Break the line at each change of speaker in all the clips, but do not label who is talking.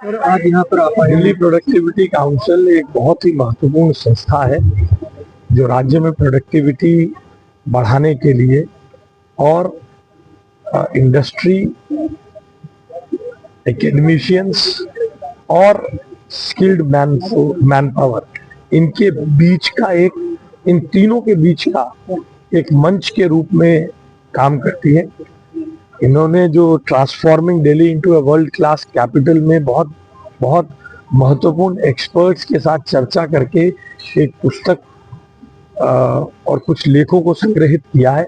और आज यहाँ पर आप आए
दिल्ली प्रोडक्टिविटी काउंसिल एक बहुत ही महत्वपूर्ण संस्था है जो राज्य में प्रोडक्टिविटी बढ़ाने के लिए और इंडस्ट्री, एकेडमिशियंस और स्किल्ड मैन पावर, इनके बीच का इन तीनों के बीच का एक मंच के रूप में काम करती है। इन्होंने जो transforming Delhi into a world class capital में बहुत बहुत महत्वपूर्ण एक्सपर्ट्स के साथ चर्चा करके एक पुस्तक और कुछ लेखों को संग्रहित किया है,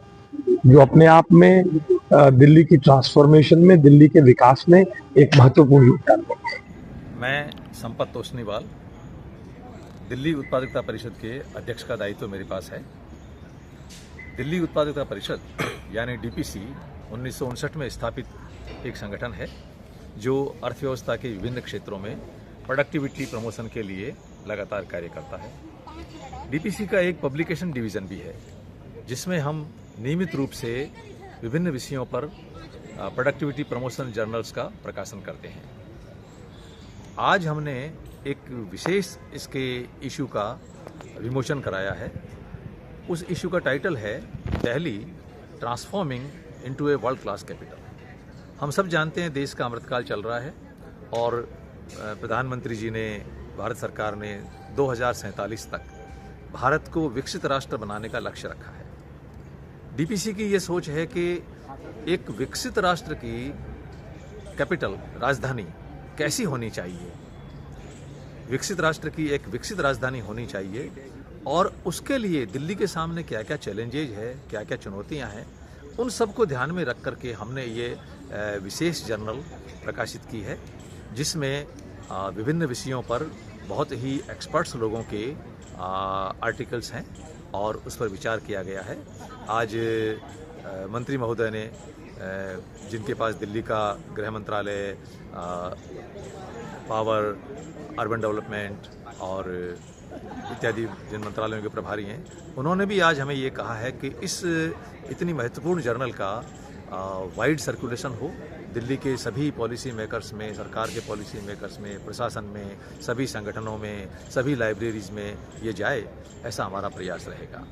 जो अपने आप में दिल्ली की ट्रांसफॉर्मेशन में, दिल्ली के विकास में एक महत्वपूर्ण योगदान है।
मैं संपत तोष्णीवाल, दिल्ली उत्पादकता परिषद के अध्यक्ष का दायित्व मेरे पास है। दिल्ली उत्पादकता परिषद यानी डीपीसी 1959 में स्थापित एक संगठन है जो अर्थव्यवस्था के विभिन्न क्षेत्रों में प्रोडक्टिविटी प्रमोशन के लिए लगातार कार्य करता है। डीपीसी का एक पब्लिकेशन डिवीज़न भी है जिसमें हम नियमित रूप से विभिन्न विषयों पर प्रोडक्टिविटी प्रमोशन जर्नल्स का प्रकाशन करते हैं। आज हमने एक विशेष इसके इशू का विमोचन कराया है। उस इशू का टाइटल है Delhi transforming into a world class capital. हम सब जानते हैं देश का अमृतकाल चल रहा है और प्रधानमंत्री जी ने, भारत सरकार ने 2047 तक भारत को विकसित राष्ट्र बनाने का लक्ष्य रखा है। डीपीसी की ये सोच है कि एक विकसित राष्ट्र की कैपिटल, राजधानी कैसी होनी चाहिए, विकसित राष्ट्र की एक विकसित राजधानी होनी चाहिए और उसके लिए दिल्ली के सामने क्या क्या चैलेंजेज है, क्या क्या चुनौतियां हैं, उन सबको ध्यान में रख करके हमने ये विशेष जर्नल प्रकाशित की है जिसमें विभिन्न विषयों पर बहुत ही एक्सपर्ट्स लोगों के आर्टिकल्स हैं और उस पर विचार किया गया है। आज मंत्री महोदय ने, जिनके पास दिल्ली का गृह मंत्रालय, पावर, अर्बन डेवलपमेंट और इत्यादि जिन मंत्रालयों के प्रभारी हैं, उन्होंने भी आज हमें ये कहा है कि इस इतनी महत्वपूर्ण जर्नल का वाइड सर्कुलेशन हो, दिल्ली के सभी पॉलिसी मेकर्स में, सरकार के पॉलिसी मेकर्स में, प्रशासन में, सभी संगठनों में, सभी लाइब्रेरीज में ये जाए, ऐसा हमारा प्रयास रहेगा।